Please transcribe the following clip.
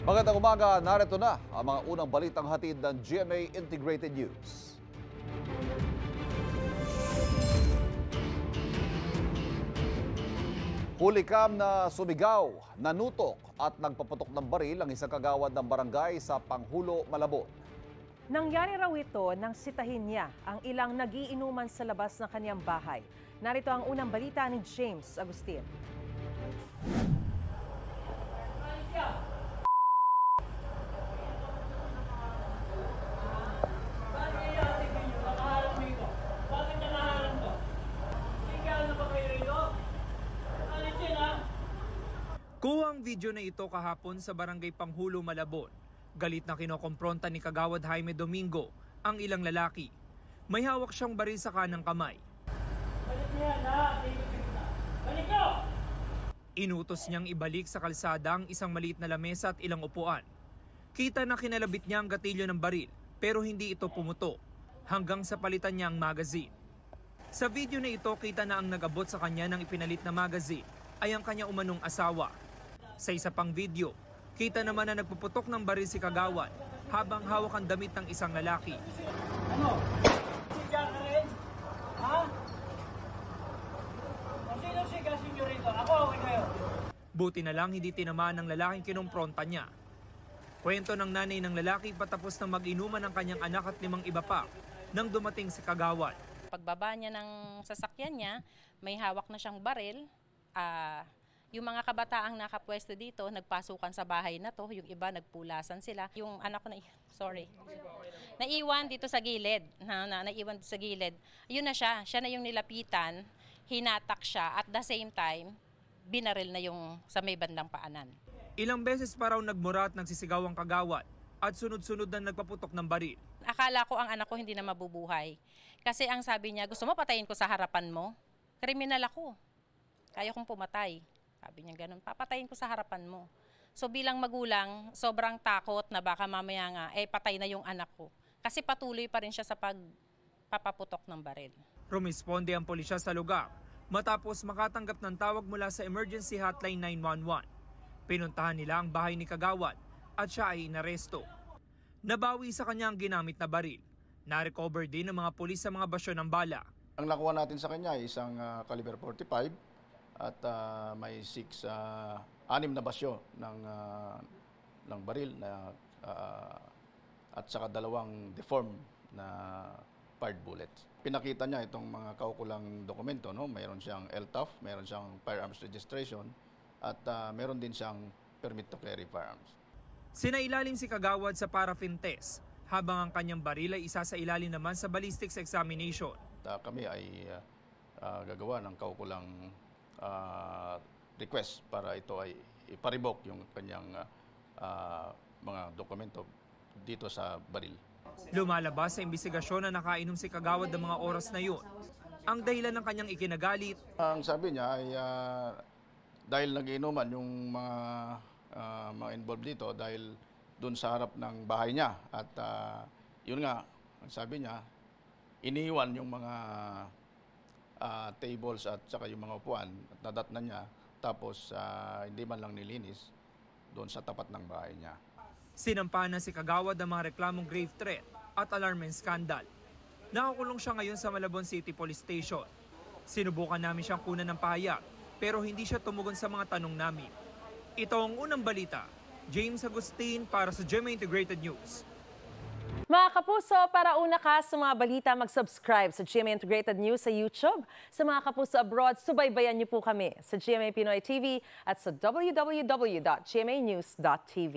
Magandang umaga, narito na ang mga unang balitang hatid ng GMA Integrated News. Hulikam na sumigaw, nanutok at nagpaputok ng baril ang isang kagawad ng barangay sa Panghulo, Malabon. Nangyari raw ito nang sitahin niya ang ilang nagiinuman sa labas ng kanyang bahay. Narito ang unang balita ni James Agustin. Kuha ang video na ito kahapon sa Barangay Panghulo, Malabon. Galit na kinokompronta ni Kagawad Jaime Domingo ang ilang lalaki. May hawak siyang baril sa kanang kamay. Inutos niyang ibalik sa kalsada ang isang maliit na lamesa at ilang upuan. Kita na kinalabit niya ang gatilyo ng baril pero hindi ito pumuto hanggang sa palitan niya ang magazine. Sa video na ito, kita na ang nag-abot sa kanya ng ipinalit na magazine ay ang kanya umanong asawa. Sa isa pang video, kita naman na nagpuputok ng baril si Kagawad habang hawak ang damit ng isang lalaki. Ano? Siga ka rin? Ha? O sino siga sinyo rito? Ako okay kayo. Buti na lang hindi tinamaan ng lalaking kinumpronta niya. Kwento ng nanay ng lalaki patapos na mag-inuman ng kanyang anak at 5 iba pa nang dumating si Kagawad. Pagbaba niya ng sasakyan niya, may hawak na siyang baril. Yung mga kabataang nakapwesto dito, nagpasukan sa bahay na to. Yung iba, nagpulasan sila. Yung anak ko naiwan dito sa gilid. Naiwan dito sa gilid. Yun na siya. Siya na yung nilapitan. Hinatak siya. At the same time, binaril na yung sa may bandang paanan. Ilang beses pa raw nagmura at nagsisigaw ang Kagawad at sunod-sunod na nagpaputok ng baril. Akala ko ang anak ko hindi na mabubuhay. Kasi ang sabi niya, gusto mo patayin ko sa harapan mo? Kriminal ako. Kaya kong pumatay. Sabi niya ganun, papatayin ko sa harapan mo. So bilang magulang, sobrang takot na baka mamaya nga, patay na yung anak ko. Kasi patuloy pa rin siya sa pagpapaputok ng baril. Rumisponde ang pulisya sa lugar matapos makatanggap ng tawag mula sa emergency hotline 911. Pinuntahan nila ang bahay ni Kagawad at siya ay inaresto. Nabawi sa kanya ang ginamit na baril. Na-recover din ng mga pulis sa mga basyo ng bala. Ang nakuha natin sa kanya ay isang caliber 45 at may 6 na basyo ng baril na at saka 2 deformed na fired bullets. Pinakita niya itong mga kaukulang dokumento, no? Mayroon siyang LTAF, mayroon siyang firearms registration at mayroon din siyang permit to carry firearms. Sinailalim si Kagawad sa paraffin test habang ang kanyang baril ay isa sa ilalim naman sa ballistics examination. Kami ay gagawa ng kaukulang request para ito ay iparibok yung kanyang mga dokumento dito sa baril. Lumalabas sa imbestigasyon na nakainom si Kagawad ng mga oras na yun. Ang dahilan ng kanyang ikinagalit. Ang sabi niya ay dahil nagiinuman yung mga involved dito dahil doon sa harap ng bahay niya. At yun nga, ang sabi niya, iniwan yung mga tables at saka yung mga upuan at nadatnan niya tapos hindi man lang nilinis doon sa tapat ng bahay niya. Sinampahan na si Kagawad ng mga reklamong grave threat at alarming scandal. Nakakulong siya ngayon sa Malabon City Police Station. Sinubukan namin siyang kunan ng pahayag pero hindi siya tumugon sa mga tanong namin. Ito ang unang balita. James Agustin para sa GMA Integrated News. Mga kapuso, para una ka sa mga balita, mag-subscribe sa GMA Integrated News sa YouTube. Sa mga kapuso abroad, subaybayan niyo po kami sa GMA Pinoy TV at sa www.gmanews.tv.